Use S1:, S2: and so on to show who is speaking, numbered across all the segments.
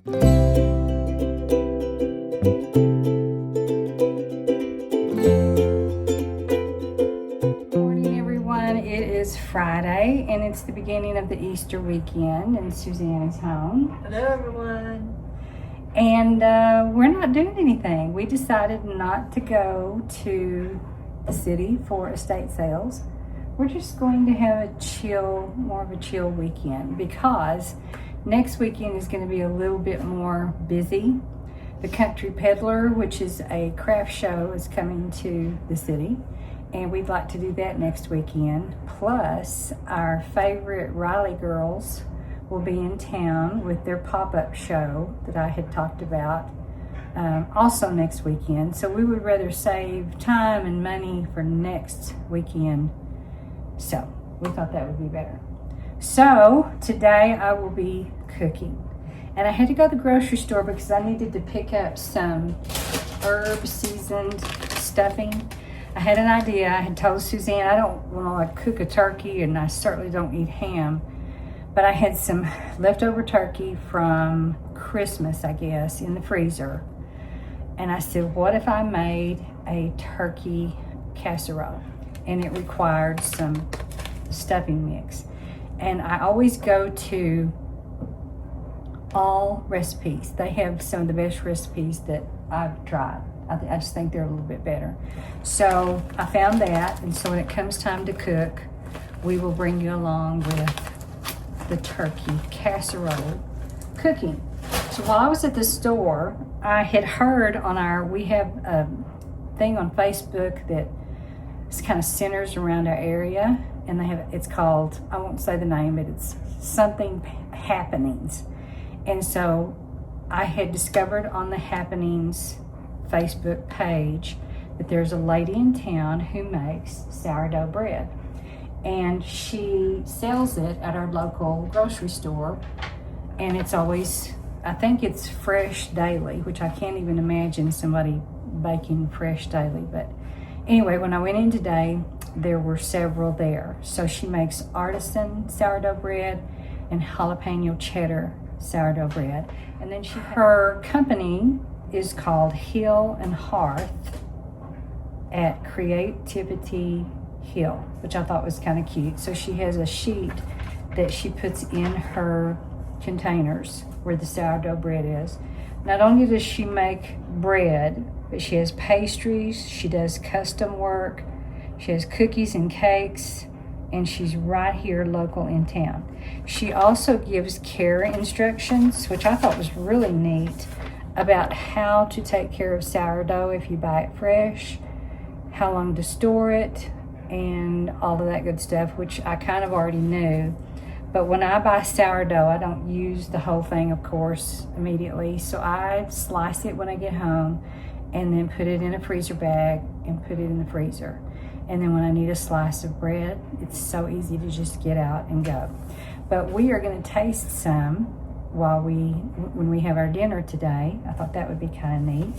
S1: Morning, everyone. It is Friday, and it's the beginning of the Easter weekend, and Suzanne is home.
S2: Hello, everyone.
S1: And we're not doing anything. We decided not to go to the city for estate sales. We're just going to have more of a chill weekend, because next weekend is going to be a little bit more busy. The Country Peddler, which is a craft show, is coming to the city, and we'd like to do that next weekend. Plus, our favorite Riley girls will be in town with their pop-up show that I had talked about also next weekend. So we would rather save time and money for next weekend. So we thought that would be better. So today I will be cooking. And I had to go to the grocery store because I needed to pick up some herb seasoned stuffing. I had an idea. I had told Suzanne I don't want to cook a turkey, and I certainly don't eat ham. But I had some leftover turkey from Christmas, I guess, in the freezer. And I said, what if I made a turkey casserole? And it required some stuffing mix. And I always go to All Recipes. They have some of the best recipes that I've tried. I just think they're a little bit better. So I found that, and so when it comes time to cook, we will bring you along with the turkey casserole cooking. So while I was at the store, I had heard we have a thing on Facebook that kind of centers around our area, and it's called, I won't say the name, but it's something happenings. And so I had discovered on the Happenings Facebook page that there's a lady in town who makes sourdough bread, and she sells it at our local grocery store, and it's always, I think it's fresh daily, which I can't even imagine somebody baking fresh daily. But anyway, when I went in today, there were several there. So she makes artisan sourdough bread and jalapeno cheddar sourdough bread. And then her company is called Hill and Hearth at Creativity Hill, which I thought was kind of cute. So she has a sheet that she puts in her containers where the sourdough bread is. Not only does she make bread, but she has pastries, she does custom work, she has cookies and cakes, and she's right here local in town. She also gives care instructions, which I thought was really neat, about how to take care of sourdough if you buy it fresh, how long to store it, and all of that good stuff, which I kind of already knew. But when I buy sourdough, I don't use the whole thing, of course, immediately. So I slice it when I get home and then put it in a freezer bag and put it in the freezer. And then when I need a slice of bread, it's so easy to just get out and go. But we are going to taste some when we have our dinner today. I thought that would be kind of neat.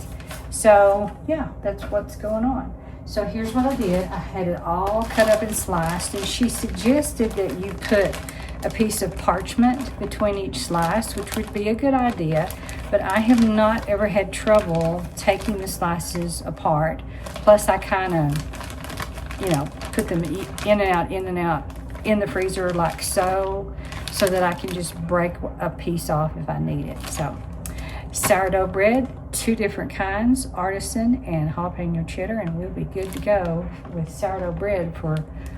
S1: So yeah, that's what's going on. So here's what I did. I had it all cut up and sliced, and she suggested that you put a piece of parchment between each slice, which would be a good idea, but I have not ever had trouble taking the slices apart. Plus I kind of, put them in and out in the freezer like so that I can just break a piece off if I need it. So sourdough bread, 2 different kinds, artisan and jalapeno cheddar, and we'll be good to go with sourdough bread for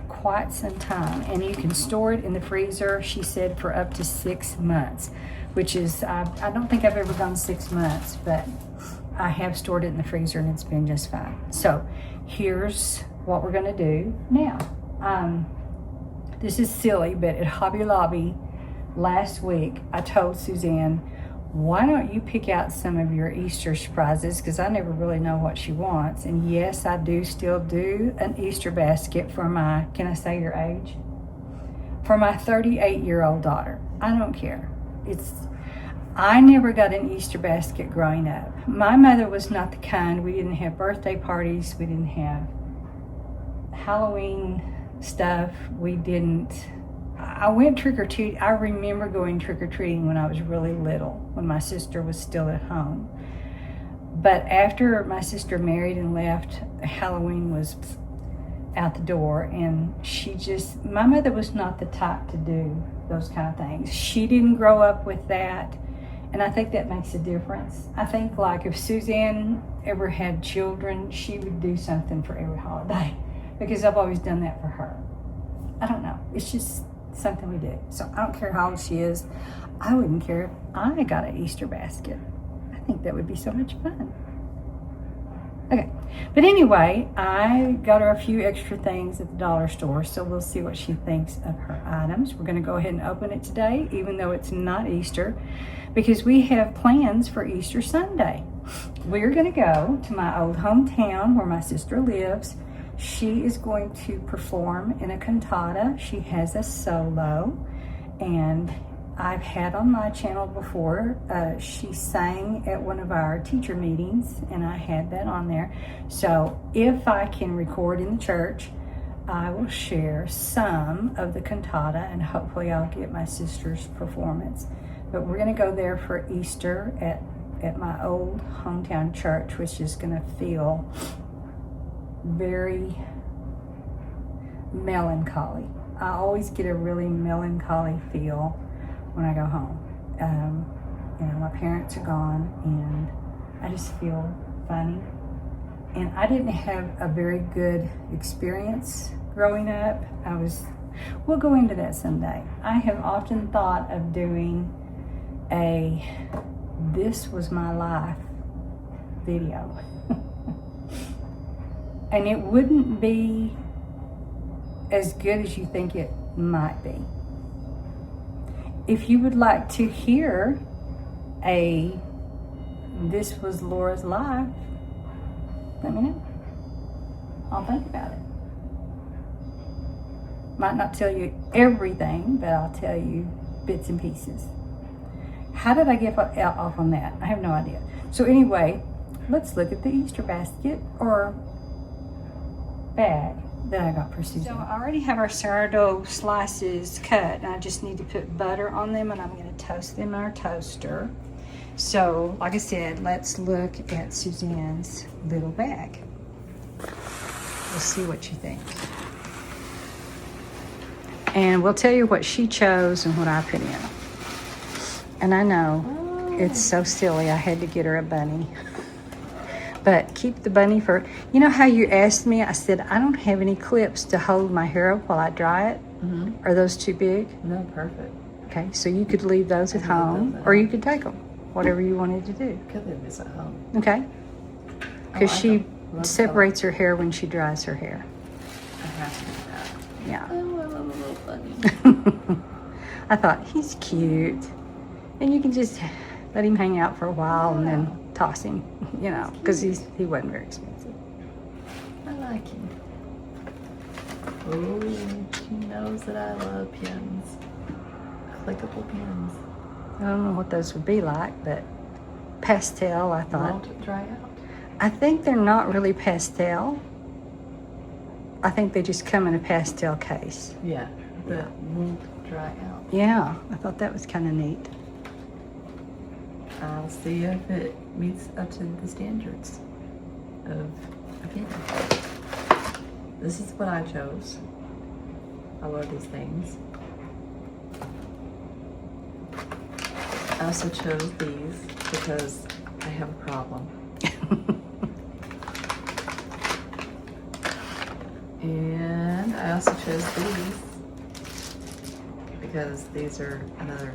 S1: quite some time. And you can store it in the freezer, she said, for up to 6 months, which is, I don't think I've ever gone 6 months, but I have stored it in the freezer and it's been just fine. So here's what we're gonna do now. This is silly, but at Hobby Lobby last week, I told Suzanne, why don't you pick out some of your Easter surprises, because I never really know what she wants. And yes, I do still do an Easter basket for my, can I say your age? For my 38-year-old daughter. I don't care. I never got an Easter basket growing up. My mother was not the kind. We didn't have birthday parties. We didn't have Halloween stuff. We didn't I went trick-or-treating. I remember going trick-or-treating when I was really little, when my sister was still at home. But after my sister married and left, Halloween was out the door, and my mother was not the type to do those kind of things. She didn't grow up with that, and I think that makes a difference. I think like if Suzanne ever had children, she would do something for every holiday, because I've always done that for her. I don't know. It's just something we do. So I don't care how old she is. I wouldn't care if I got an Easter basket. I think that would be so much fun. Okay, but anyway, I got her a few extra things at the dollar store, so we'll see what she thinks of her items. We're going to go ahead and open it today, even though it's not Easter, because we have plans for Easter Sunday. We're going to go to my old hometown where my sister lives. She is going to perform in a cantata. She has a solo, and I've had on my channel before, she sang at one of our teacher meetings, and I had that on there. So if I can record in the church, I will share some of the cantata, and hopefully I'll get my sister's performance. But we're going to go there for Easter at my old hometown church, which is going to feel very melancholy. I always get a really melancholy feel when I go home. My parents are gone, and I just feel funny. And I didn't have a very good experience growing up. We'll go into that someday. I have often thought of doing a "This Was My Life" video. And it wouldn't be as good as you think it might be. If you would like to hear "This Was Lora's Life," let me know. I'll think about it. Might not tell you everything, but I'll tell you bits and pieces. How did I get off on that? I have no idea. So anyway, let's look at the Easter basket or bag that I got for Suzanne. So I already have our sourdough slices cut, and I just need to put butter on them, and I'm going to toast them in our toaster. So, like I said, let's look at Suzanne's little bag. We'll see what you think. And we'll tell you what she chose and what I put in. And I know it's so silly, I had to get her a bunny. But keep the bunny for, you know how you asked me? I said, I don't have any clips to hold my hair up while I dry it. Mm-hmm. Are those too big?
S2: No, perfect.
S1: Okay, so you could leave those at home, or you could take them, whatever you wanted to do.
S2: Could leave this at home.
S1: Okay. Because she separates her hair when she dries her hair.
S2: I have to do that.
S1: Yeah.
S2: Oh, I love a little bunny.
S1: I thought, he's cute. And you can just let him hang out for a while and then toss him, because he wasn't very expensive.
S2: I like him. Oh, she knows that I love pins. Clickable pins.
S1: I don't know what those would be like, but pastel, I thought.
S2: Won't dry out?
S1: I think they're not really pastel. I think they just come in a pastel case.
S2: Yeah, but won't dry out.
S1: Yeah, I thought that was kind of neat.
S2: I'll see if it meets up to the standards of a pin. This is what I chose. I love these things. I also chose these because I have a problem. And I also chose these because these are another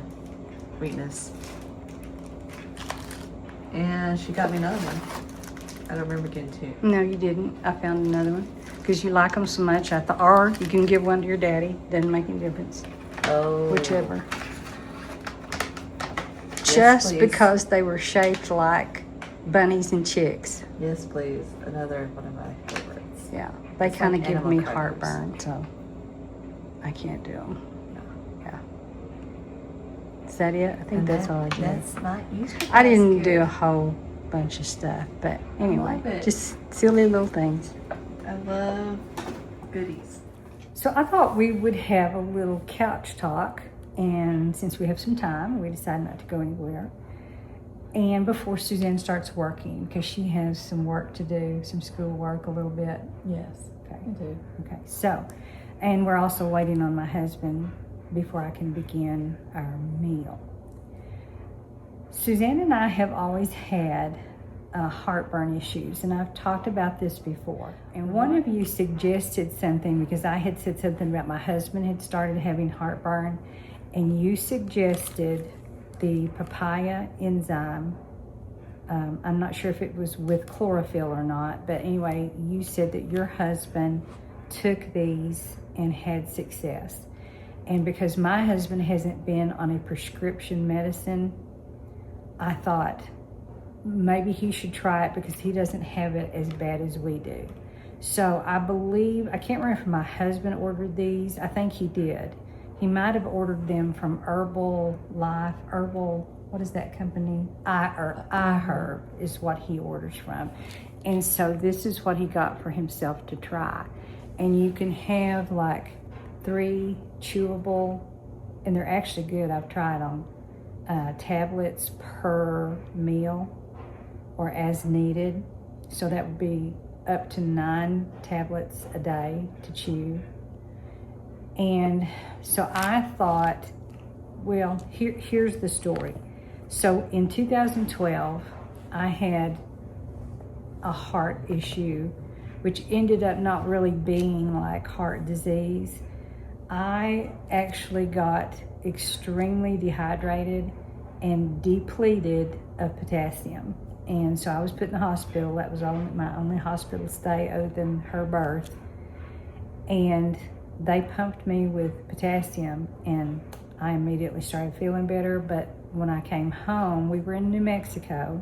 S2: weakness. And she got me another one. I don't remember getting two.
S1: No, you didn't. I found another one because you like them so much. I thought, or you can give one to your daddy. Doesn't make any difference.
S2: Oh.
S1: Whichever.
S2: Yes,
S1: Just
S2: please.
S1: because they were shaped like bunnies and chicks.
S2: Yes, please. Another one of my favorites.
S1: Yeah, they
S2: It's
S1: kind of
S2: like
S1: give
S2: animal
S1: me
S2: crackers.
S1: heartburn, so I can't do them. Yeah. Is that it? I think
S2: And
S1: that's all I did.
S2: That's my Easter
S1: I didn't
S2: basket.
S1: do a whole bunch of stuff, but anyway,
S2: love it.
S1: just silly little things.
S2: I love goodies.
S1: So I thought we would have a little couch talk, and since we have some time, we decided not to go anywhere. And before Suzanne starts working, because she has some work to do, some school work a little bit.
S2: Yes,
S1: Okay.
S2: I do.
S1: Okay, so, and we're also waiting on my husband before I can begin our meal. Suzanne and I have always had heartburn issues, and I've talked about this before. And one of you suggested something, because I had said something about my husband had started having heartburn, and you suggested the papaya enzyme. I'm not sure if it was with chlorophyll or not, but anyway, you said that your husband took these and had success. And because my husband hasn't been on a prescription medicine, I thought maybe he should try it because he doesn't have it as bad as we do. So I believe, I can't remember if my husband ordered these. I think he did. He might have ordered them from Herbal, what is that company? iHerb is what he orders from. And so this is what he got for himself to try. And you can have like 3 chewable, and they're actually good. I've tried them, tablets per meal or as needed. So that would be up to 9 tablets a day to chew. And so I thought, well, here's the story. So in 2012, I had a heart issue, which ended up not really being like heart disease. I actually got extremely dehydrated and depleted of potassium. And so I was put in the hospital. That was my only hospital stay other than her birth. And they pumped me with potassium, and I immediately started feeling better. But when I came home, we were in New Mexico.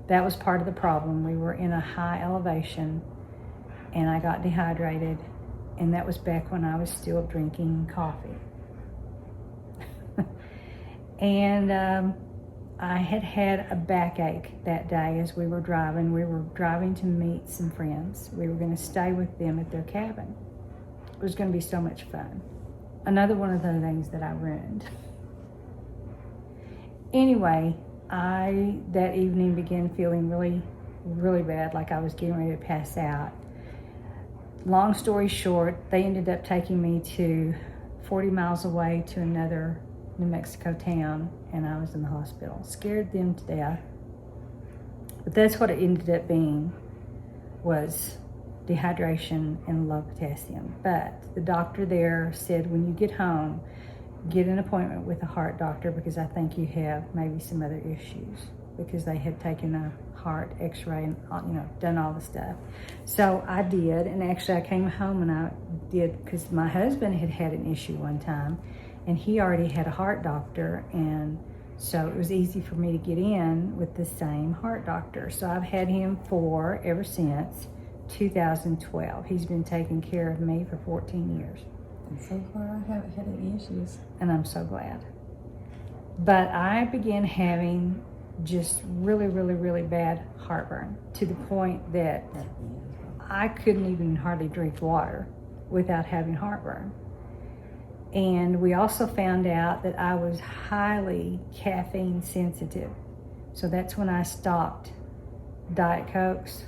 S1: That was part of the problem. We were in a high elevation, and I got dehydrated, and that was back when I was still drinking coffee. And I had a backache that day as we were driving. We were driving to meet some friends. We were going to stay with them at their cabin. It was going to be so much fun. Another one of the things that I ruined. Anyway, I that evening began feeling really, really bad, like I was getting ready to pass out. Long story short, they ended up taking me to 40 miles away to another New Mexico town, and I was in the hospital. Scared them to death. But that's what it ended up being, was dehydration and low potassium. But the doctor there said, when you get home, get an appointment with a heart doctor, because I think you have maybe some other issues, because they had taken a heart x-ray and done all the stuff. So I did, and actually I came home and I did, because my husband had an issue one time, and he already had a heart doctor, and so it was easy for me to get in with the same heart doctor. So I've had him ever since 2012. He's been taking care of me for 14 years.
S2: And so far I haven't had any issues.
S1: And I'm so glad. But I began having just really, really, really bad heartburn, to the point that I couldn't even hardly drink water without having heartburn. And we also found out that I was highly caffeine sensitive. So that's when I stopped Diet Cokes,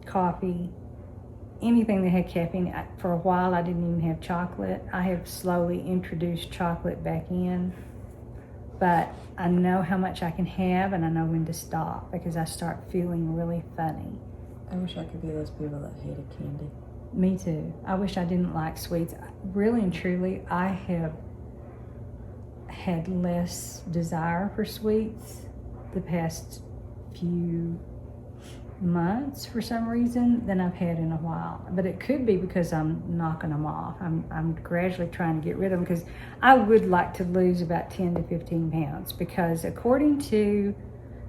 S1: coffee, anything that had caffeine. For a while, I didn't even have chocolate. I have slowly introduced chocolate back in. But I know how much I can have, and I know when to stop, because I start feeling really funny.
S2: I wish I could be those people that hated candy.
S1: Me too. I wish I didn't like sweets. Really and truly, I have had less desire for sweets the past few months for some reason than I've had in a while. But it could be because I'm knocking them off. I'm gradually trying to get rid of them, because I would like to lose about 10 to 15 pounds, because according to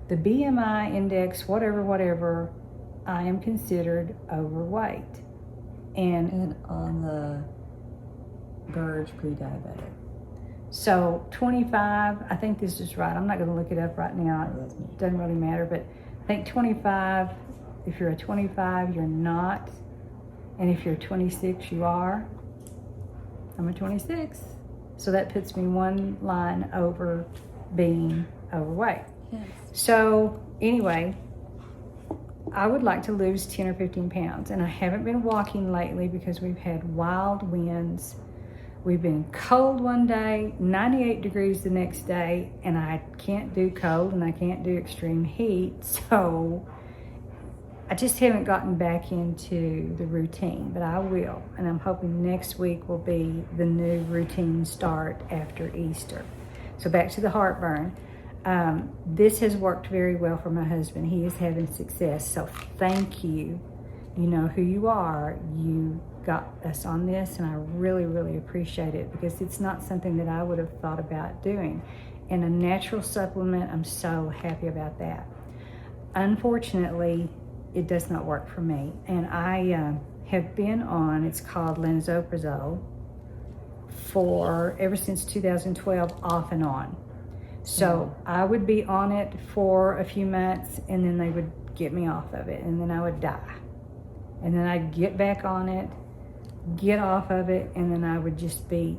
S1: the BMI index, whatever, I am considered overweight.
S2: And on the verge pre-diabetic.
S1: So 25, I think this is right. I'm not going to look it up right now.
S2: Oh, that's me.
S1: It doesn't really matter, but I think 25, if you're a 25, you're not And if you're 26, you are. I'm a 26. So that puts me one line over being overweight.
S2: Yes.
S1: So anyway, I would like to lose 10 or 15 pounds. And I haven't been walking lately because we've had wild winds. We've been cold one day, 98 degrees the next day, and I can't do cold and I can't do extreme heat. So I just haven't gotten back into the routine, but I will. And I'm hoping next week will be the new routine start after Easter. So back to the heartburn. This has worked very well for my husband. He is having success. So thank you. You know who you are. You got us on this, and I really, really appreciate it because it's not something that I would have thought about doing. And a natural supplement, I'm so happy about that. Unfortunately, it does not work for me. And I have been on, it's called lansoprazole, for ever since 2012, off and on. So I would be on it for a few months, and then they would get me off of it, and then I would die. And then I'd get back on it, get off of it, and then I would just be,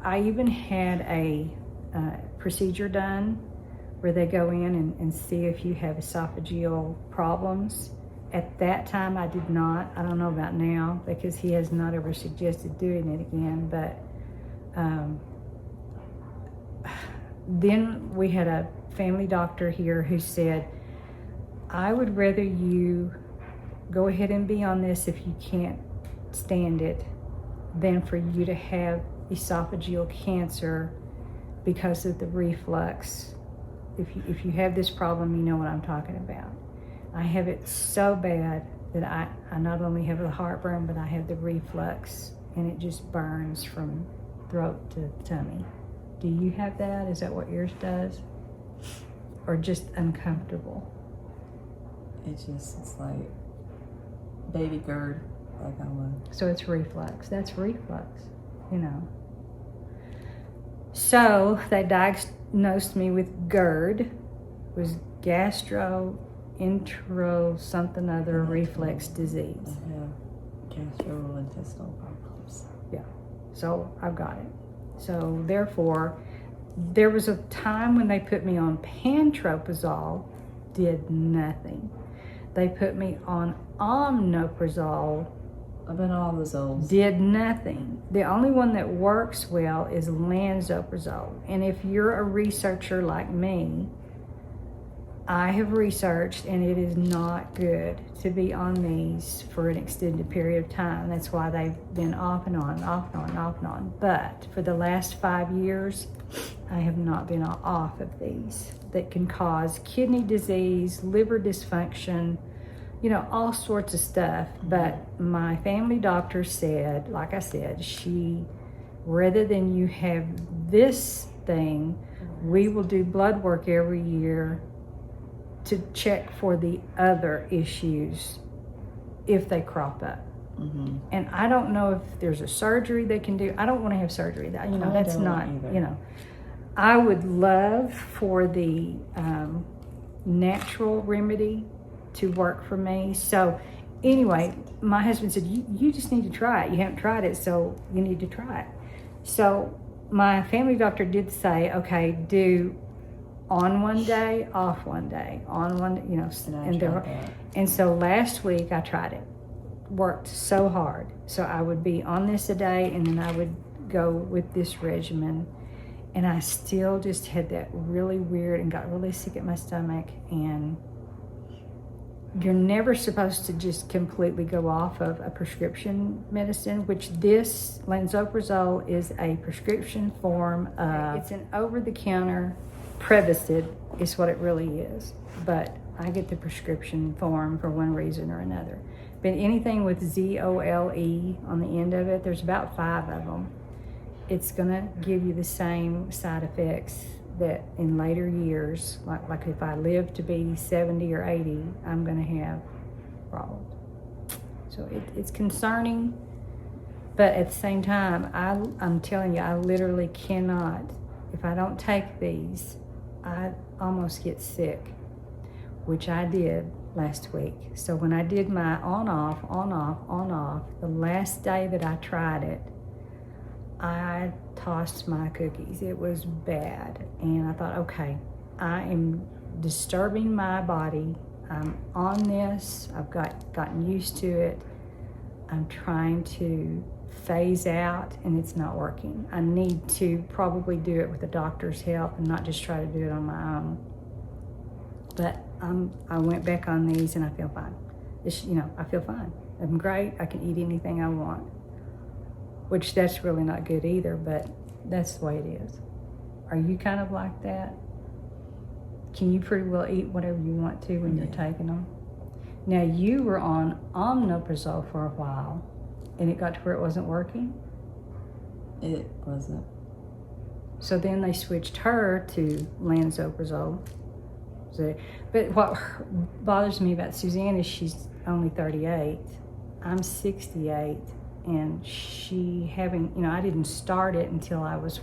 S1: I even had a procedure done where they go in and see if you have esophageal problems. At that time, I did not. I don't know about now because he has not ever suggested doing it again, but then we had a family doctor here who said, I would rather you go ahead and be on this if you can't stand it than for you to have esophageal cancer because of the reflux. If you have this problem, you know what I'm talking about. I have it so bad that I not only have the heartburn, but I have the reflux, and it just burns from throat to tummy. Do you have that? Is that what yours does? Or just uncomfortable?
S2: It's like baby GERD, like
S1: So it's reflux. That's reflux, So they diagnosed me with GERD. It was gastrointestinal something other reflex disease.
S2: I have gastrointestinal problems.
S1: Yeah, so I've got it. So therefore, there was a time when they put me on pantoprazole, did nothing. They put me on omeprazole,
S2: I've been on all those old.
S1: did nothing. The only one that works well is lansoprazole. And if you're a researcher like me, I have researched, and it is not good to be on these for an extended period of time. That's why they've been off and on, off and on, off and on. But for the last 5 years, I have not been off of these that can cause kidney disease, liver dysfunction, all sorts of stuff. But my family doctor said, like I said, rather than you have this thing, we will do blood work every year to check for the other issues if they crop up.
S2: Mm-hmm.
S1: And I don't know if there's a surgery they can do. I don't want to have surgery. That's not,
S2: either.
S1: I would love for the natural remedy to work for me. So anyway, my husband said, you just need to try it. You haven't tried it, so you need to try it. So my family doctor did say, okay, do on one day, off one day, on one, and so last week I tried it. Worked so hard. So I would be on this a day, and then I would go with this regimen, and I still just had that really weird and got really sick at my stomach. And you're never supposed to just completely go off of a prescription medicine, which this lansoprazole is a prescription form of. It's an over-the-counter Prevacid is what it really is, but I get the prescription form for one reason or another. But anything with ZOLE on the end of it, there's about 5 of them. It's gonna give you the same side effects that in later years, like if I live to be 70 or 80, I'm gonna have problems. So it's concerning, but at the same time, I'm telling you, I literally cannot, if I don't take these, I almost get sick, which I did last week. So when I did my on off, the last day that I tried it, I tossed my cookies. It was bad. And I thought, okay, I am disturbing my body. I'm on this. I've gotten used to it. I'm trying to phase out, and it's not working. I need to probably do it with a doctor's help and not just try to do it on my own. But I went back on these and I feel fine. I feel fine. I'm great. I can eat anything I want, which that's really not good either, but that's the way it is. Are you kind of like that? Can you pretty well eat whatever you want to when you're taking them? Now, you were on omeprazole for a while, and it got to where it wasn't working?
S2: It wasn't.
S1: So then they switched her to lansoprazole. But what bothers me about Suzanne is she's only 38. I'm 68, and I didn't start it until I was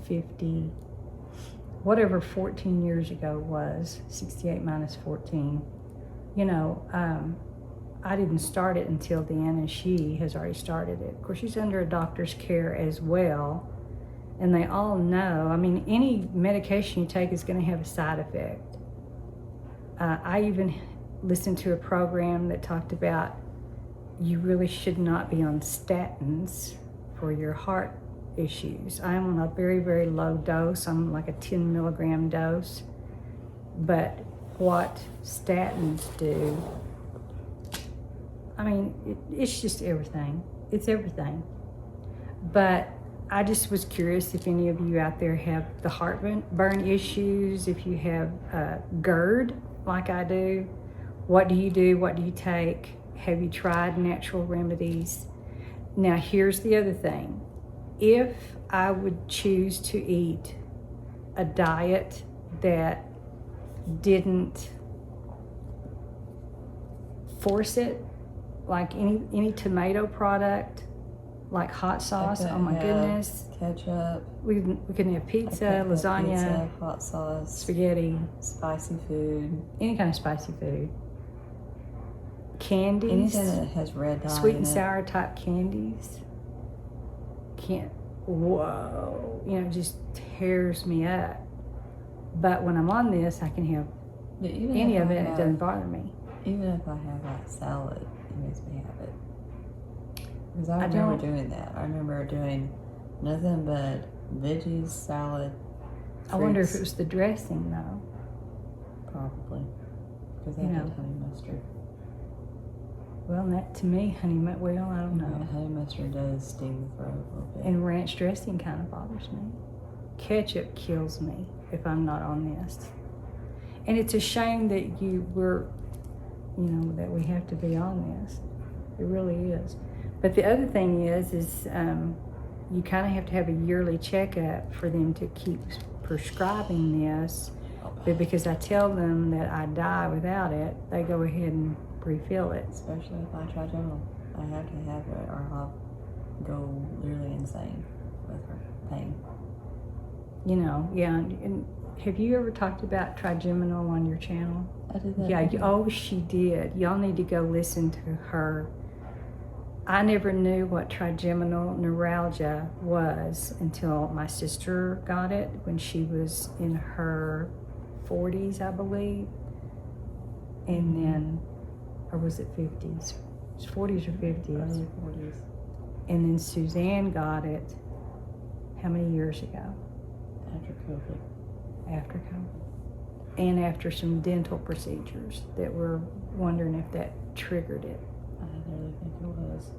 S1: 50, whatever 14 years ago was, 68 minus 14. I didn't start it until then, and she has already started it. Of course, she's under a doctor's care as well, and they all know, any medication you take is going to have a side effect. I even listened to a program that talked about you really should not be on statins for your heart issues. I'm on a very, very low dose. I'm like a 10 milligram dose. But what statins do, it's just everything. It's everything. But I just was curious if any of you out there have the heartburn issues, if you have GERD like I do. What do you do? What do you take? Have you tried natural remedies? Now, here's the other thing. If I would choose to eat a diet that didn't force it, like any tomato product, like hot sauce, oh my goodness.
S2: Ketchup.
S1: We can have pizza, lasagna,
S2: pizza, hot sauce,
S1: spaghetti,
S2: spicy food.
S1: Any kind of spicy food. Candies.
S2: Anything that has red dye
S1: sweet
S2: in
S1: and
S2: it.
S1: sour type candies. It just tears me up. But when I'm on this, I can have any of it, and it doesn't bother me.
S2: Even if I have like salad, it makes me have it. Because I remember doing that. I remember doing nothing but veggies, salad, fruits.
S1: I wonder if it was the dressing, though.
S2: Probably. Because I had honey mustard.
S1: Well, that to me, I don't know.
S2: Honey mustard does sting the throat a little bit.
S1: And ranch dressing kind of bothers me. Ketchup kills me if I'm not on this. And it's a shame that that we have to be on this. It really is. But the other thing is you kind of have to have a yearly checkup for them to keep prescribing this. But because I tell them that I die without it, they go ahead and refill it.
S2: Especially if I trigeminal. I have to have it or I'll go literally insane with her pain.
S1: And have you ever talked about trigeminal on your channel?
S2: I did that.
S1: Yeah, she did. Y'all need to go listen to her. I never knew what trigeminal neuralgia was until my sister got it when she was in her 40s, I believe. And then, or was it 50s? It was 40s or 50s?
S2: Early 40s.
S1: And then Suzanne got it, how many years ago?
S2: After COVID.
S1: After COVID. And after some dental procedures that we're wondering if that triggered it.
S2: I really think it was.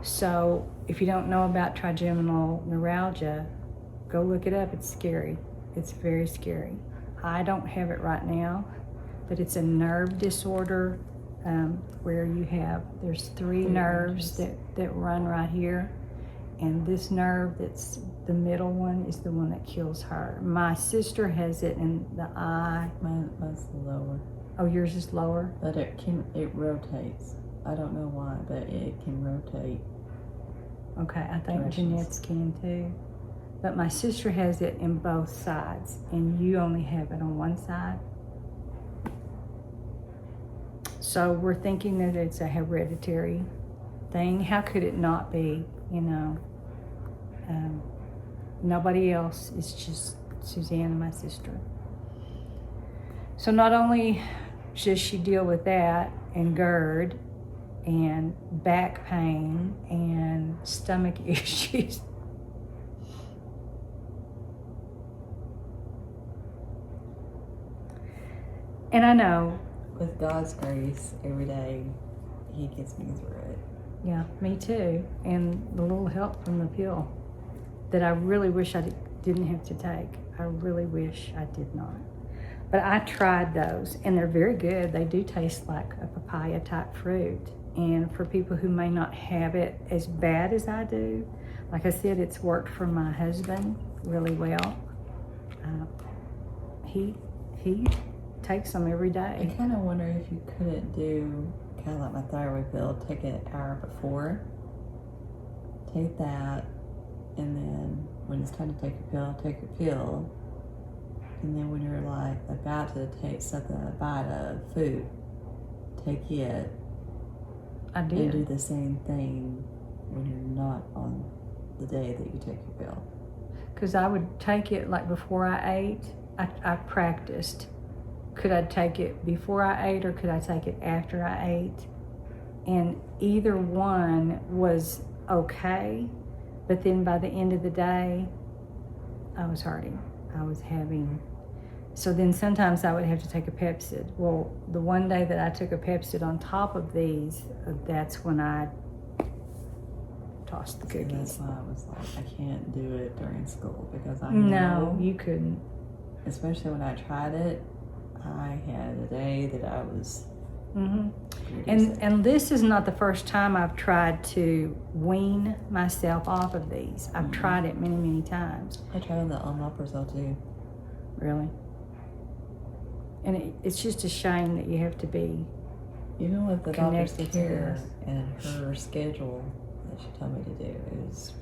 S1: So if you don't know about trigeminal neuralgia, go look it up. It's scary. It's very scary. I don't have it right now, but it's a nerve disorder where there's three nerves that run right here. And this nerve that's the middle one is the one that kills her. My sister has it in the eye.
S2: Mine's lower.
S1: Oh, yours is lower?
S2: But it rotates. I don't know why, but it can rotate.
S1: Okay, I think
S2: directions.
S1: Jeanette's can too. But my sister has it in both sides, and you only have it on one side. So we're thinking that it's a hereditary thing. How could it not be? Nobody else. It's just Suzanne and my sister. So not only does she deal with that and GERD and back pain and stomach issues. And I know.
S2: With God's grace, every day He gets me through it.
S1: Yeah, me too. And the little help from the pill that I really wish I didn't have to take. I really wish I did not. But I tried those, and they're very good. They do taste like a papaya type fruit. And for people who may not have it as bad as I do, like I said, it's worked for my husband really well. He takes them every day.
S2: I kind of wonder if you couldn't do kind of like my thyroid pill, take it an hour before, take that, and then when it's time to take your pill, take your pill. And then when you're like about to take something, a bite of food, take it.
S1: I did.
S2: And do the same thing when you're not on the day that you take your pill.
S1: Because I would take it like before I ate. I practiced. Could I take it before I ate or could I take it after I ate? And either one was okay. But then by the end of the day, I was hurting. I was having. So then sometimes I would have to take a Pepsid. Well, the one day that I took a Pepsid on top of these, that's when I tossed the cookies.
S2: So that's why I was like, I can't do it during school because I
S1: know.
S2: know.
S1: You couldn't.
S2: Especially when I tried it, I had a day that I was.
S1: Mm-hmm. And this is not the first time I've tried to wean myself off of these. I've tried it many, many times.
S2: I tried the omeprazole too.
S1: Really? And it's just a shame that you have to be
S2: even with the doctor's
S1: connected to
S2: care
S1: this.
S2: and her schedule that she told me to do is.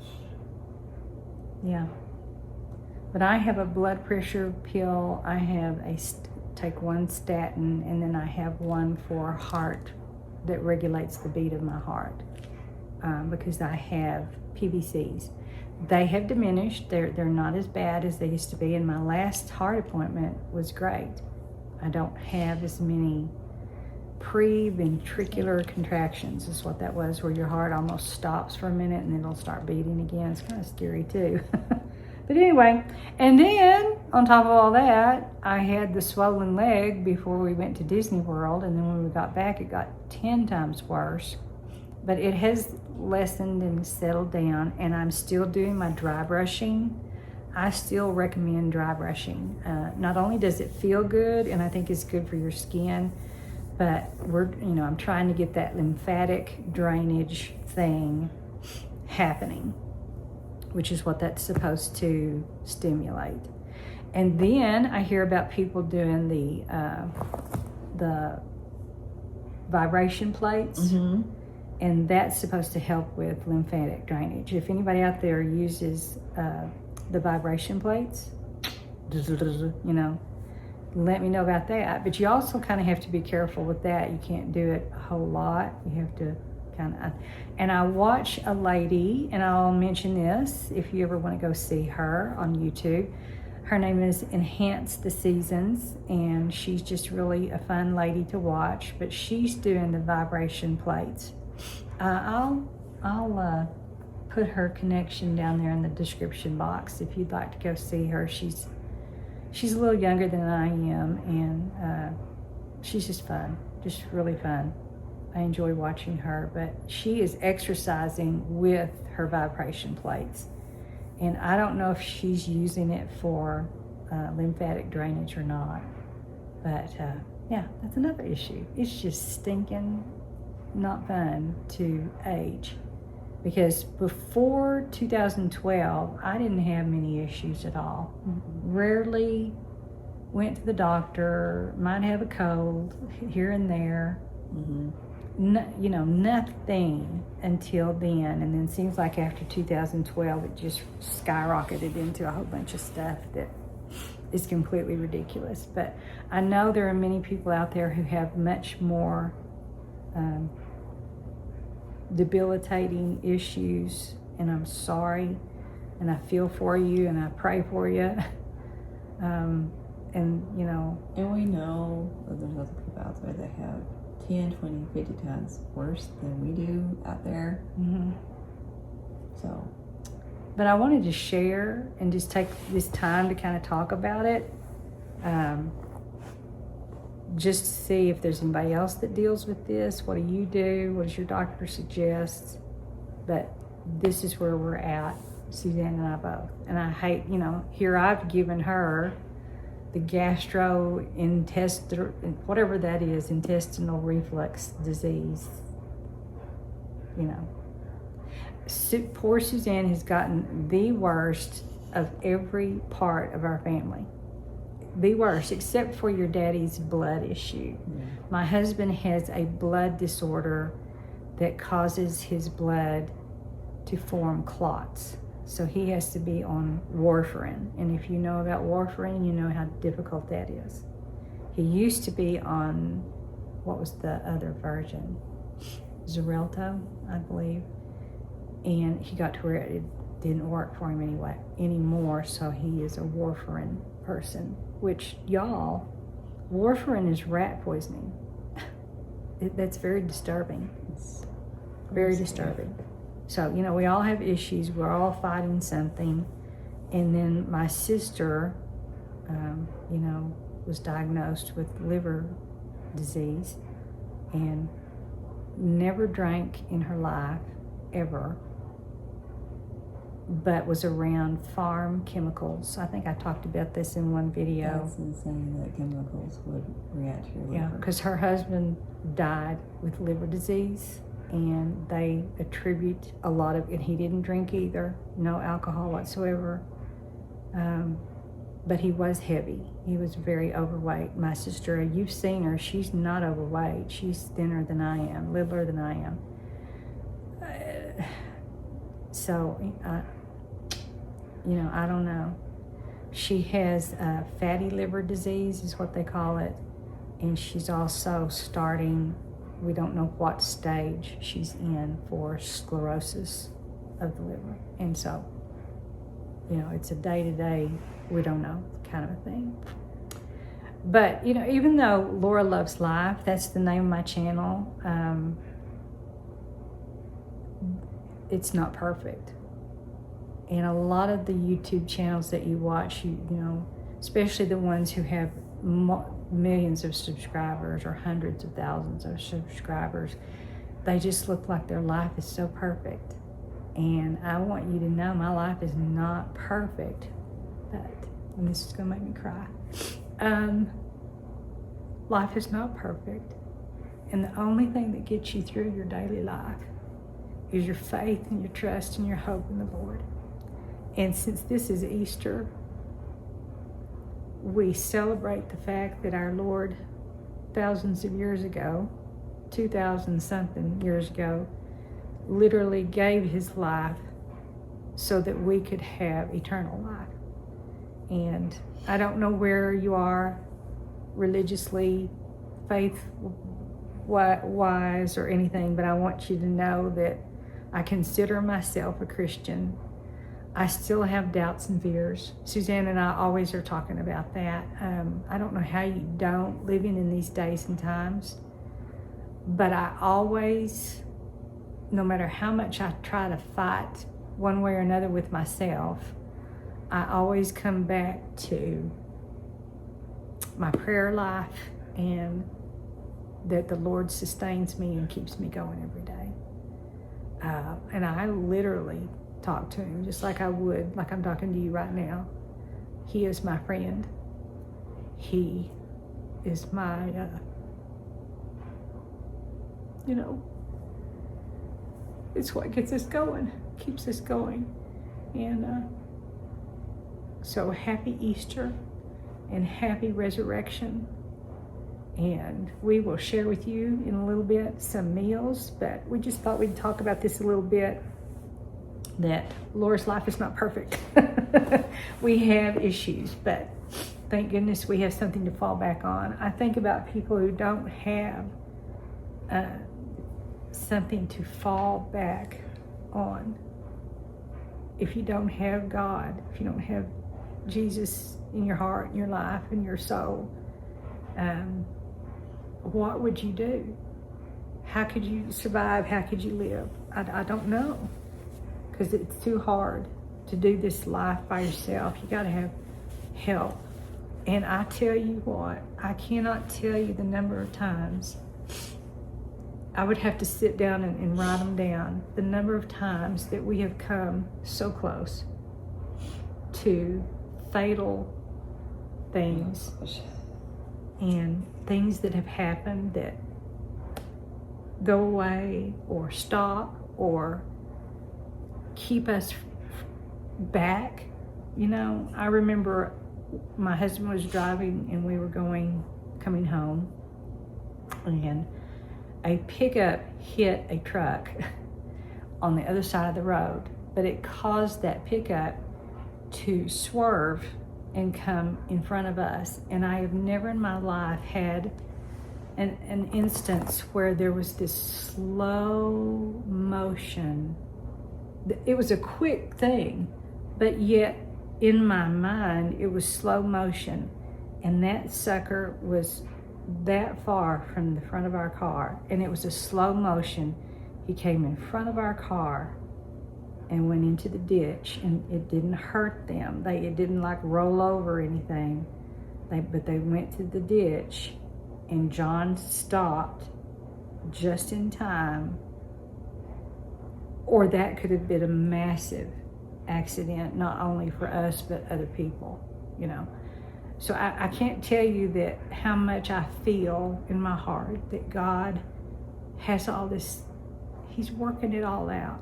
S1: Yeah. But I have a blood pressure pill. I have take one statin, and then I have one for heart that regulates the beat of my heart because I have PVCs. They have diminished. They're not as bad as they used to be, and my last heart appointment was great. I don't have as many pre-ventricular contractions is what that was, where your heart almost stops for a minute and then it'll start beating again. It's kind of scary too. But anyway, and then on top of all that, I had the swollen leg before we went to Disney World, and then when we got back, it got 10 times worse. But it has lessened and settled down, and I'm still doing my dry brushing. I still recommend dry brushing. Not only does it feel good, and I think it's good for your skin, but I'm trying to get that lymphatic drainage thing happening, which is what that's supposed to stimulate. And then I hear about people doing the vibration plates, and that's supposed to help with lymphatic drainage. If anybody out there uses the vibration plates, let me know about that. But you also kind of have to be careful with that. You can't do it a whole lot. You have to and I watch a lady, and I'll mention this if you ever want to go see her on YouTube. Her name is Enhance the Seasons, and she's just really a fun lady to watch. But she's doing the vibration plates. I'll put her connection down there in the description box if you'd like to go see her. She's a little younger than I am, and she's just fun, just really fun. I enjoy watching her, but she is exercising with her vibration plates. And I don't know if she's using it for lymphatic drainage or not. But yeah, that's another issue. It's just stinking not fun to age. Because before 2012, I didn't have many issues at all. Rarely went to the doctor, might have a cold here and there. Nothing until then. And then it seems like after 2012, it just skyrocketed into a whole bunch of stuff that is completely ridiculous. But I know there are many people out there who have much more debilitating issues, and I'm sorry, and I feel for you, and I pray for you. And you know,
S2: and we know that there's other people out there that have 10, 20, 50 times worse than we do out there.
S1: mm-hmm.
S2: So,
S1: but I wanted to share and just take this time to kind of talk about it, just to see if there's anybody else that deals with this. What do you do? What does your doctor suggest? But this is where we're at, Suzanne and I both. And I hate, you know, here I've given her the gastrointestinal, whatever that is, intestinal reflux disease. You know, poor Suzanne has gotten the worst of every part of our family. The worst, except for your daddy's blood issue.
S2: yeah.
S1: My husband has a blood disorder that causes his blood to form clots. So he has to be on warfarin. And if you know about warfarin, you know how difficult that is. He used to be on, what was the other version? Xarelto, I believe. And he got to where it didn't work for him anymore. So he is a warfarin person, which, y'all, warfarin is rat poisoning. That's very disturbing.
S2: It's
S1: Very disturbing. So, you know, we all have issues. We're all fighting something. And then my sister, you know, was diagnosed with liver disease and never drank in her life, ever, but was around farm chemicals. I think I talked about this in one video.
S2: That's insane that chemicals would react to your liver.
S1: Yeah, because her husband died with liver disease, and they attribute a lot of, and he didn't drink either, no alcohol whatsoever, but he was heavy. He was very overweight. My sister, you've seen her, she's not overweight. She's thinner than I am, littler than I am. You know, I don't know. She has fatty liver disease is what they call it, and she's also starting, we don't know what stage she's in for sclerosis of the liver. And so, you know, it's a day-to-day, we don't know kind of a thing. But, you know, even though Lora Loves Life, that's the name of my channel, it's not perfect. And a lot of the YouTube channels that you watch, you know, especially the ones who have millions of subscribers or hundreds of thousands of subscribers, they just look like their life is so perfect. And I want you to know my life is not perfect, but, and this is gonna make me cry, life is not perfect. And the only thing that gets you through your daily life is your faith and your trust and your hope in the Lord. And since this is Easter, we celebrate the fact that our Lord, thousands of years ago, 2,000 something years ago, literally gave his life so that we could have eternal life. And I don't know where you are religiously, faith-wise or anything, but I want you to know that I consider myself a Christian. I still have doubts and fears. Suzanne and I always are talking about that. I don't know how you don't, living in these days and times, but I always, no matter how much I try to fight one way or another with myself, I always come back to my prayer life and that the Lord sustains me and keeps me going every day. And I literally talk to him just like I would, like I'm talking to you right now. He is my friend. He is my, you know, it's what gets us going, keeps us going. And so happy Easter and happy resurrection. And we will share with you in a little bit some meals, but we just thought we'd talk about this a little bit, that Laura's life is not perfect. We have issues, but thank goodness we have something to fall back on. I think about people who don't have
S3: something to fall back on. If you don't have God, if you don't have Jesus in your heart, in your life, in your soul, what would you do? How could you survive? How could you live? I don't know, because it's too hard to do this life by yourself. You got to have help. And I tell you what, I cannot tell you the number of times. I would have to sit down and write them down. The number of times that we have come so close to fatal things and things that have happened that go away or stop or keep us back. You know, I remember my husband was driving and we were coming home, and a pickup hit a truck on the other side of the road, but it caused that pickup to swerve and come in front of us. And I have never in my life had an instance where there was this slow motion. It was a quick thing, but yet in my mind it was slow motion, and that sucker was that far from the front of our car, and it was a slow motion. He came in front of our car and went into the ditch, and it didn't hurt them. It didn't like roll over or anything, but they went to the ditch, and John stopped just in time, or that could have been a massive accident, not only for us but other people, you know. So I can't tell you that how much I feel in my heart that God has all this. He's working it all out.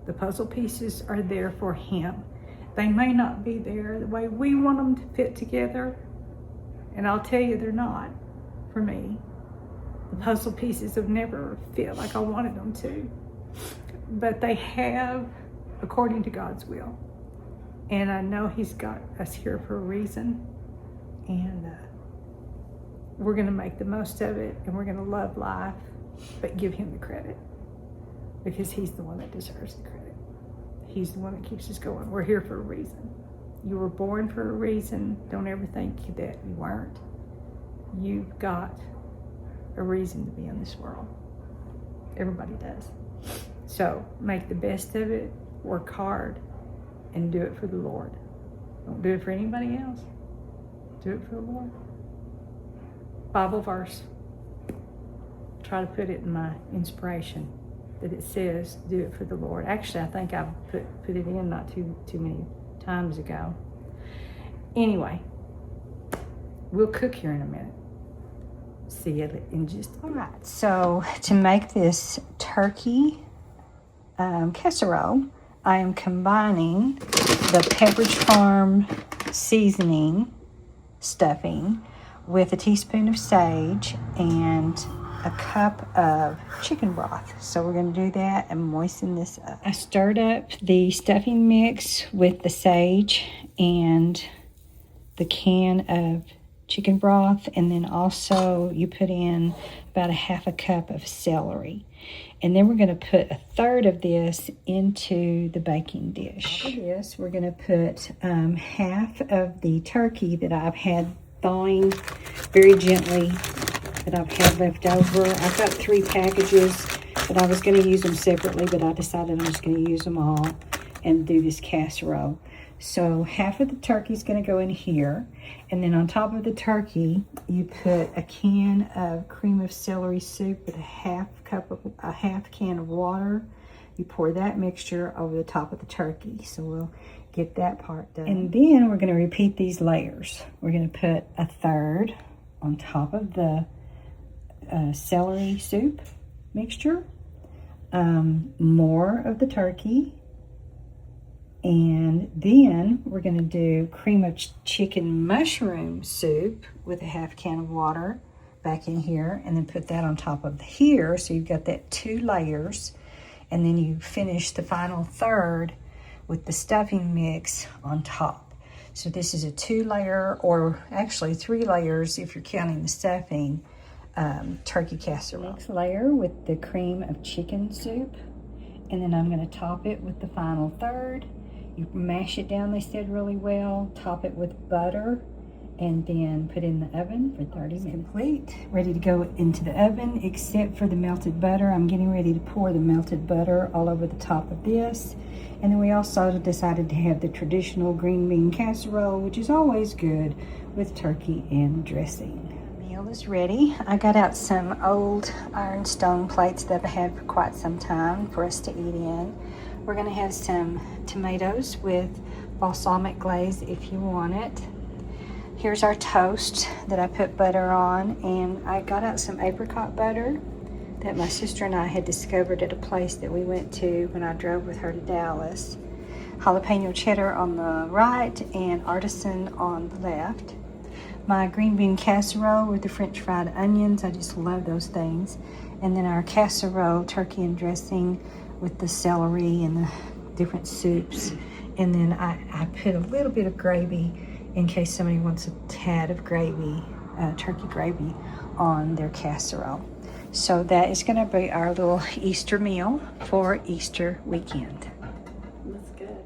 S3: The puzzle pieces are there for him. They may not be there the way we want them to fit together, and I'll tell you they're not for me. The puzzle pieces have never fit like I wanted them to, but they have according to God's will. And I know he's got us here for a reason. And we're going to make the most of it, and we're going to love life, but give him the credit, because he's the one that deserves the credit. He's the one that keeps us going. We're here for a reason. You were born for a reason. Don't ever think that you weren't. You've got a reason to be in this world. Everybody does. So make the best of it, work hard, and do it for the Lord. Don't do it for anybody else. Do it for the Lord. Bible verse. Try to put it in my inspiration that it says, do it for the Lord. Actually, I think I put it in not too many times ago. Anyway, we'll cook here in a minute. See you in just a minute. All right, so to make this turkey casserole, I am combining the Pepperidge Farm seasoning stuffing with a teaspoon of sage and a cup of chicken broth. So we're going to do that and moisten this up. I stirred up the stuffing mix with the sage and the can of chicken broth, and then also you put in about a half a cup of celery. And then we're going to put a third of this into the baking dish. For this, we're going to put half of the turkey that I've had thawing very gently, that I've had left over. I've got 3 packages, but I was going to use them separately, but I decided I'm just going to use them all and do this casserole. So half of the turkey is going to go in here, and then on top of the turkey, you put a can of cream of celery soup with a half can of water. You pour that mixture over the top of the turkey. So we'll get that part done. And then we're going to repeat these layers. We're going to put a third on top of the celery soup mixture, more of the turkey. And then we're going to do cream of chicken mushroom soup with a half can of water back in here, and then put that on top of here. So you've got that 2 layers, and then you finish the final third with the stuffing mix on top. So this is a 2-layer, or actually 3 layers if you're counting the stuffing, turkey casserole.
S1: Next layer with the cream of chicken soup. And then I'm going to top it with the final third. You mash it down, they said, really well. Top it with butter. And then put in the oven for 30 minutes. Complete, ready to go into the oven, except for the melted butter. I'm getting ready to pour the melted butter all over the top of this. And then we also decided to have the traditional green bean casserole, which is always good with turkey and dressing. The meal is ready. I got out some old ironstone plates that I've had for quite some time for us to eat in. We're gonna have some tomatoes with balsamic glaze if you want it. Here's our toast that I put butter on, and I got out some apricot butter that my sister and I had discovered at a place that we went to when I drove with her to Dallas. Jalapeno cheddar on the right and artisan on the left. My green bean casserole with the French fried onions, I just love those things. And then our casserole, turkey and dressing with the celery and the different soups. And then I put a little bit of gravy in case somebody wants a tad of gravy, turkey gravy on their casserole. So that is gonna be our little Easter meal for Easter weekend.
S2: That's good.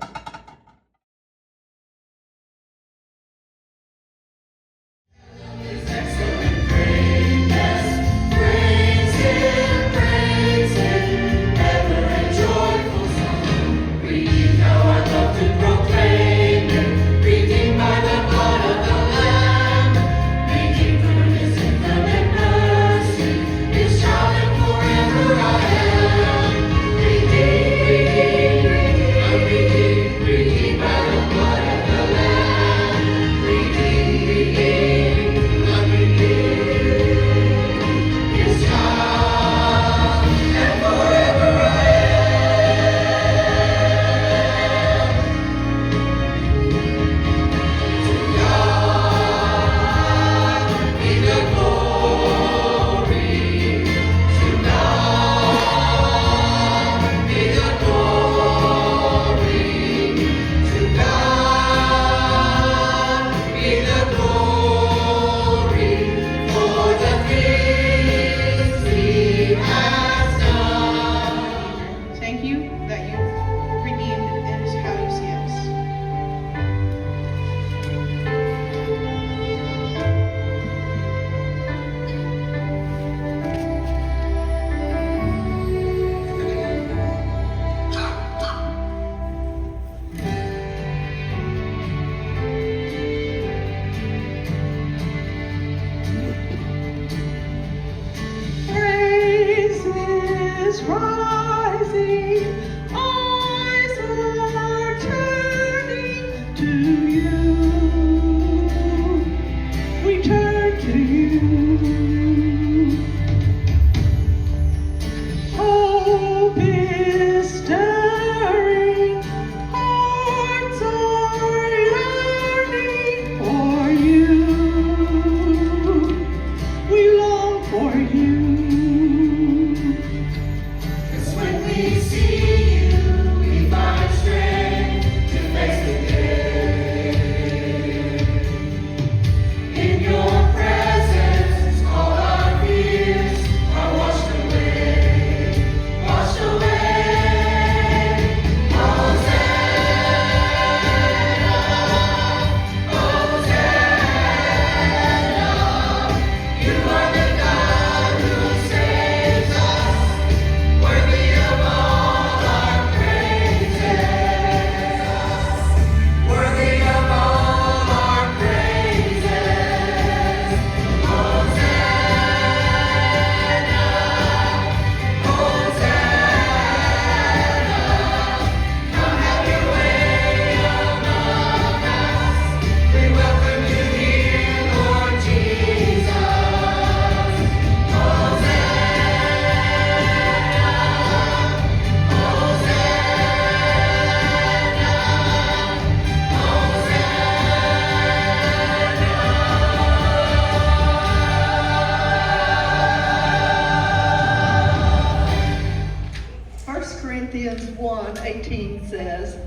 S4: Corinthians 1:18 says,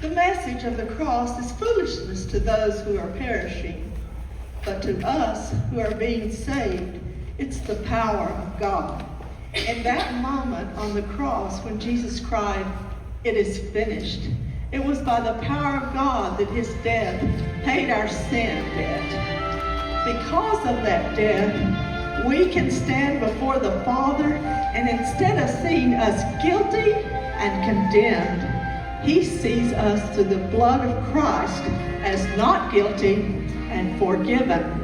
S4: "The message of the cross is foolishness to those who are perishing, but to us who are being saved, It's the power of God. In that moment on the cross when Jesus cried, "It is finished," it was by the power of God that his death paid our sin debt. Because of that death, we can stand before the Father, and instead of seeing us guilty and condemned, he sees us through the blood of Christ as not guilty and forgiven.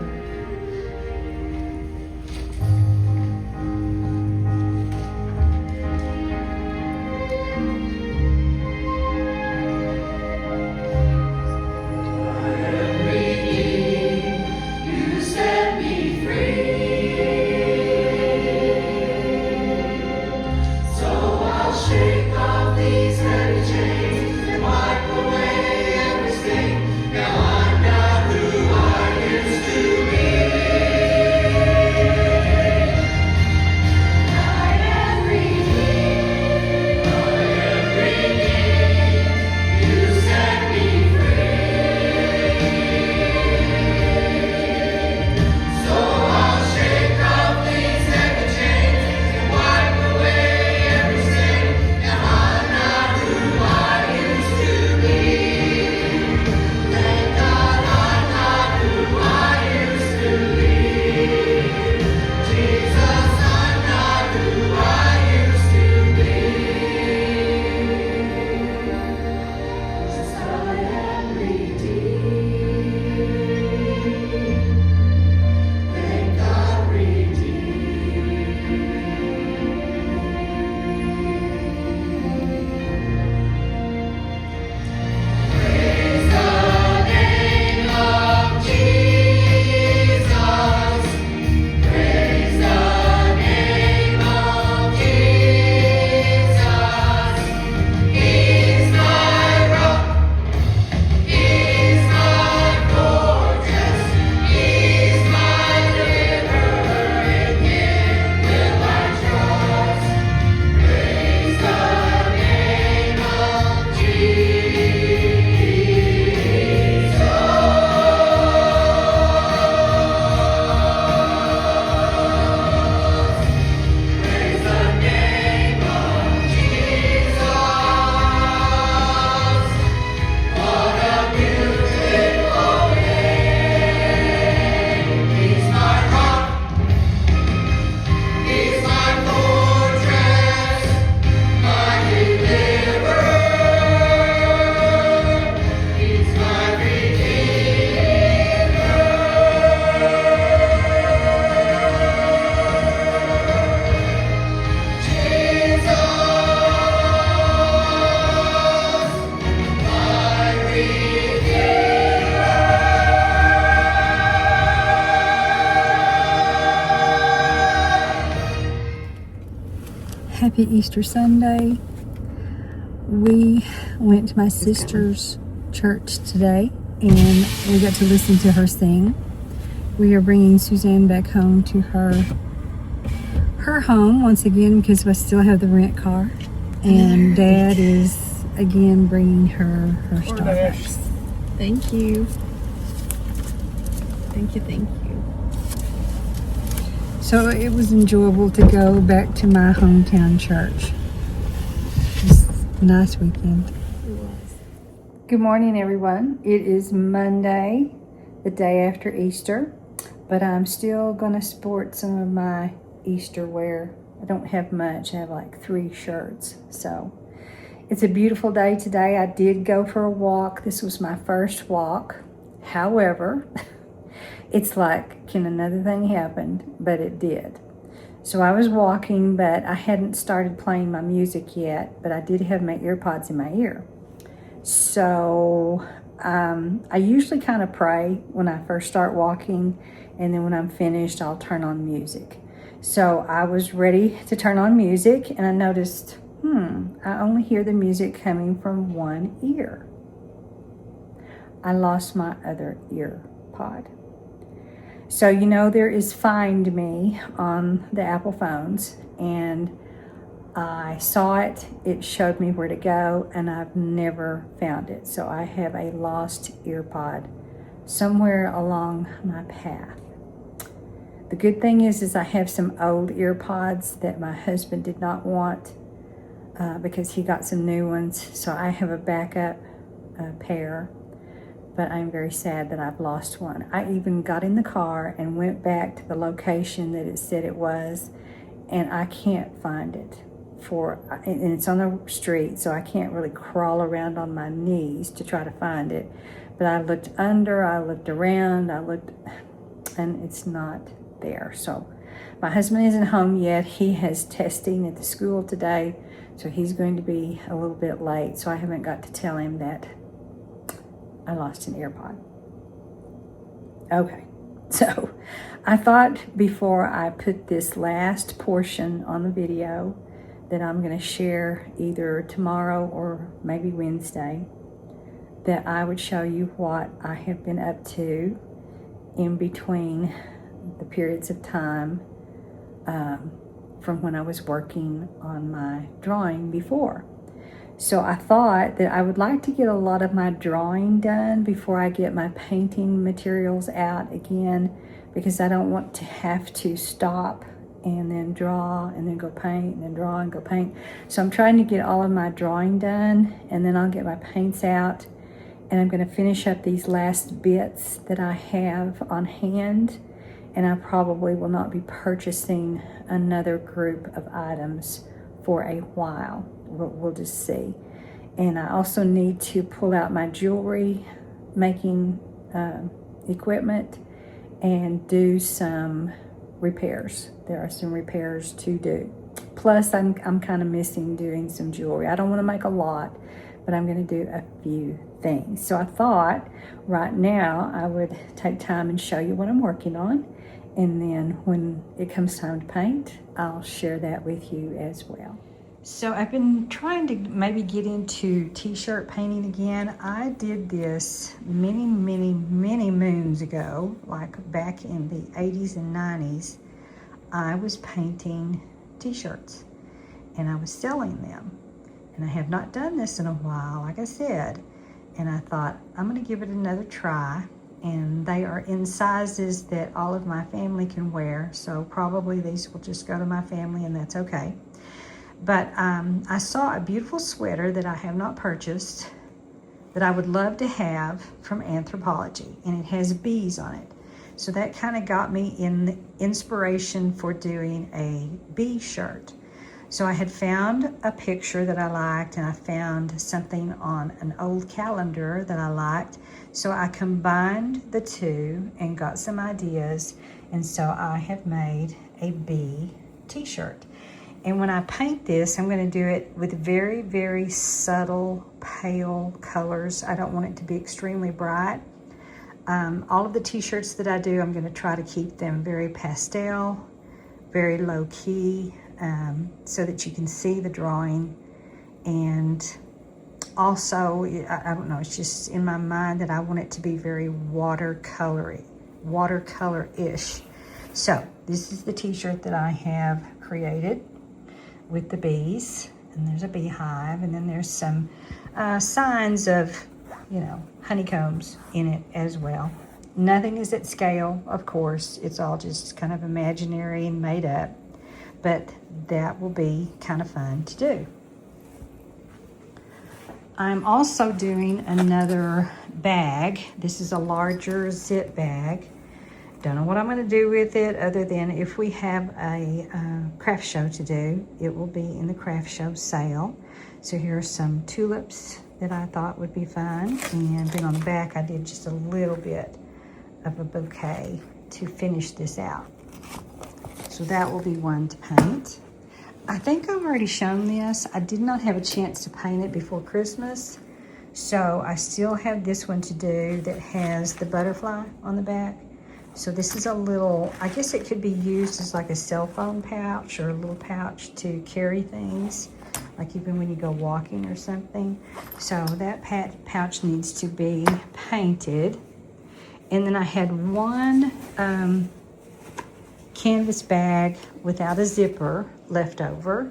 S3: Happy Easter Sunday. We went to my sister's church today and we got to listen to her sing. We are bringing Suzanne back home to her home once again because I still have the rent car, and Dad is again bringing her Starbucks.
S5: Thank you. Thank you.
S3: So it was enjoyable to go back to my hometown church. It was a nice weekend. Good morning, everyone. It is Monday, the day after Easter, but I'm still going to sport some of my Easter wear. I don't have much. I have like 3 shirts. So it's a beautiful day today. I did go for a walk. This was my first walk. However, it's like, can another thing happen? But it did. So I was walking, but I hadn't started playing my music yet, but I did have my earpods in my ear. So I usually kind of pray when I first start walking, and then when I'm finished, I'll turn on music. So I was ready to turn on music, and I noticed, I only hear the music coming from one ear. I lost my other ear pod. So, you know, there is Find Me on the Apple phones, and I saw it, it showed me where to go, and I've never found it. So I have a lost ear pod somewhere along my path. The good thing is I have some old ear pods that my husband did not want because he got some new ones. So I have a backup pair, but I'm very sad that I've lost one. I even got in the car and went back to the location that it said it was, and I can't find it. And it's on the street, so I can't really crawl around on my knees to try to find it. But I looked under, I looked around, and it's not there. So my husband isn't home yet. He has testing at the school today, so he's going to be a little bit late. So I haven't got to tell him that I lost an AirPod. Okay, so I thought before I put this last portion on the video that I'm going to share either tomorrow or maybe Wednesday, that I would show you what I have been up to in between the periods of time from when I was working on my drawing before. So I thought that I would like to get a lot of my drawing done before I get my painting materials out again, because I don't want to have to stop and then draw and then go paint and then draw and go paint. So I'm trying to get all of my drawing done, and then I'll get my paints out, and I'm going to finish up these last bits that I have on hand, and I probably will not be purchasing another group of items for a while. We'll just see. And I also need to pull out my jewelry making equipment and do some repairs. There are some repairs to do. Plus, I'm kind of missing doing some jewelry. I don't want to make a lot, but I'm going to do a few things. So I thought right now I would take time and show you what I'm working on. And then when it comes time to paint, I'll share that with you as well. So I've been trying to maybe get into t-shirt painting again. I did this many moons ago, like back in the 80s and 90s. I was painting t-shirts and I was selling them. And I have not done this in a while, like I said. And I thought, I'm gonna give it another try. And they are in sizes that all of my family can wear. So probably these will just go to my family, and that's okay. But I saw a beautiful sweater that I have not purchased that I would love to have from Anthropologie, and it has bees on it. So that kind of got me in inspiration for doing a bee shirt. So I had found a picture that I liked, and I found something on an old calendar that I liked. So I combined the two and got some ideas, and so I have made a bee t-shirt. And when I paint this, I'm going to do it with very subtle, pale colors. I don't want it to be extremely bright. All of the t-shirts that I do, I'm going to try to keep them very pastel, very low key, so that you can see the drawing. And also, I don't know, it's just in my mind that I want it to be very watercolor-ish. So this is the t-shirt that I have created with the bees, and there's a beehive, and then there's some signs of, honeycombs in it as well. Nothing is at scale, of course. It's all just kind of imaginary and made up, but that will be kind of fun to do. I'm also doing another bag. This is a larger zip bag. Don't know what I'm going to do with it, other than if we have a craft show to do, it will be in the craft show sale. So here are some tulips that I thought would be fun. And then on the back, I did just a little bit of a bouquet to finish this out. So that will be one to paint. I think I've already shown this. I did not have a chance to paint it before Christmas. So I still have this one to do that has the butterfly on the back. So this is a little, I guess it could be used as like a cell phone pouch or a little pouch to carry things, like even when you go walking or something. So that pouch needs to be painted. And then I had one canvas bag without a zipper left over.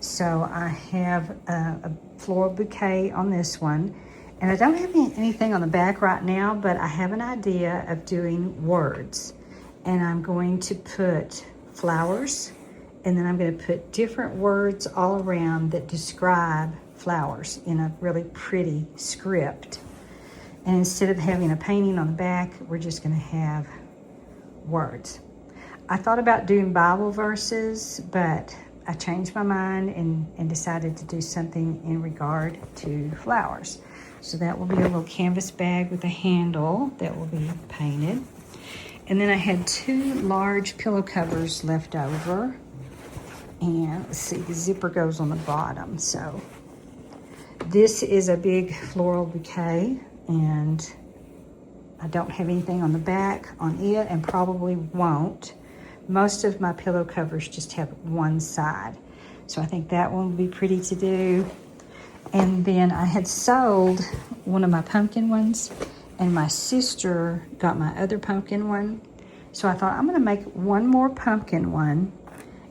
S3: So I have a floral bouquet on this one. And I don't have anything on the back right now, but I have an idea of doing words. and I'm going to put flowers, and then I'm going to put different words all around that describe flowers in a really pretty script. And instead of having a painting on the back, we're just going to have words. I thought about doing Bible verses, but I changed my mind and decided to do something in regard to flowers. So that will be a little canvas bag with a handle that will be painted. And then I had 2 large pillow covers left over. And let's see, the zipper goes on the bottom. So this is a big floral bouquet, and I don't have anything on the back on it, and probably won't. Most of my pillow covers just have one side. So I think that one would be pretty to do. And then I had sold one of my pumpkin ones, and my sister got my other pumpkin one. So I thought I'm gonna make one more pumpkin one,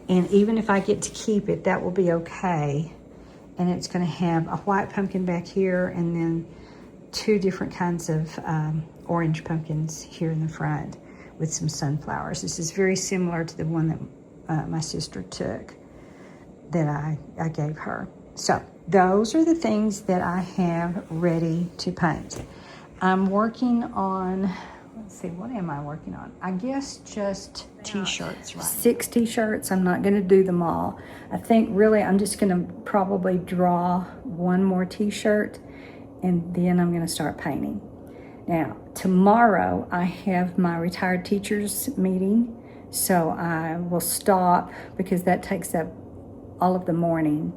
S3: and even if I get to keep it, that will be okay. And it's gonna have a white pumpkin back here, and then 2 different kinds of orange pumpkins here in the front with some sunflowers. This is very similar to the one that my sister took that I gave her. So those are the things that I have ready to paint. I'm working on, let's see, what am I working on? I guess just t-shirts, right? 6 t-shirts. I'm not going to do them all. I think really I'm just going to probably draw one more t-shirt, and then I'm going to start painting. Now, tomorrow I have my retired teachers meeting, so I will stop because that takes up all of the morning.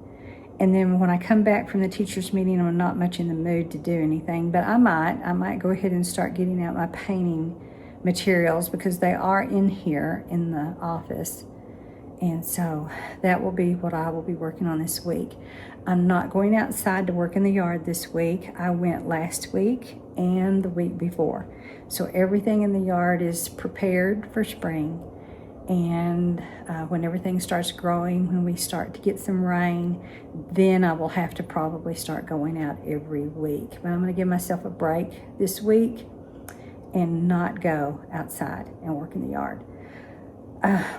S3: And then when I come back from the teachers meeting, I'm not much in the mood to do anything, but I might go ahead and start getting out my painting materials because they are in here in the office. And so that will be what I will be working on this week. I'm not going outside to work in the yard this week. I went last week and the week before. So everything in the yard is prepared for spring. And when everything starts growing, when we start to get some rain, then I will have to probably start going out every week. But I'm going to give myself a break this week and not go outside and work in the yard.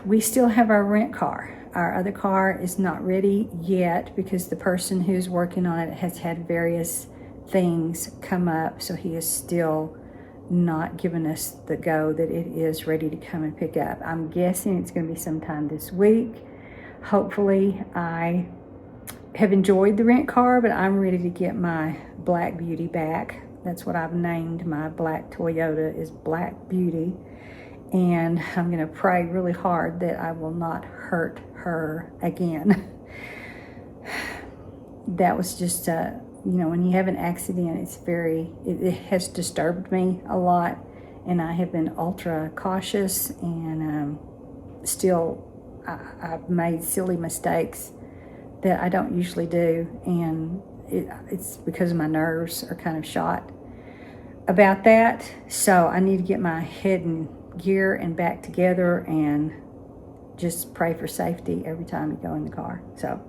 S3: We still have our rent car. Our other car is not ready yet because the person who's working on it has had various things come up, so he is still not given us the go that it is ready to come and pick up. I'm guessing it's going to be sometime this week. Hopefully, I have enjoyed the rent car, but I'm ready to get my Black Beauty back. That's what I've named my black Toyota, is Black Beauty. And I'm going to pray really hard that I will not hurt her again. That was just when you have an accident, it has disturbed me a lot, and I have been ultra cautious, and still I've made silly mistakes that I don't usually do, and it's because my nerves are kind of shot about that. So I need to get my head in gear and back together and just pray for safety every time you go in the car. So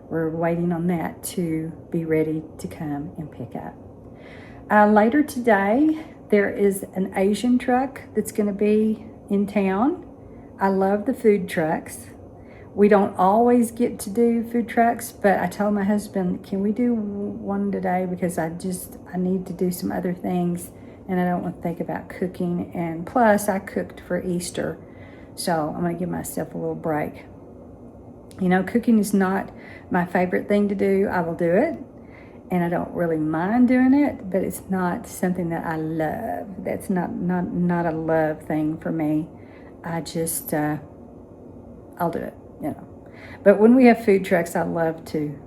S3: we're waiting on that to be ready to come and pick up. Later today, there is an Asian truck that's going to be in town. I love the food trucks. We don't always get to do food trucks, but I told my husband, can we do one today? Because I need to do some other things, and I don't want to think about cooking. And plus, I cooked for Easter, so I'm going to give myself a little break. Cooking is not my favorite thing to do. I will do it, and I don't really mind doing it, but it's not something that I love. That's not a love thing for me. I just, I'll do it, But when we have food trucks, I love to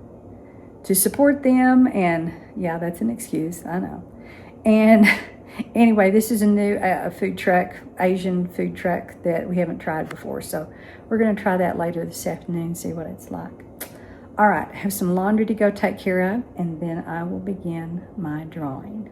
S3: support them, and yeah, that's an excuse, I know. And anyway, this is a new food truck, Asian food truck that we haven't tried before. So we're going to try that later this afternoon, see what it's like. All right, I have some laundry to go take care of, and then I will begin my drawing.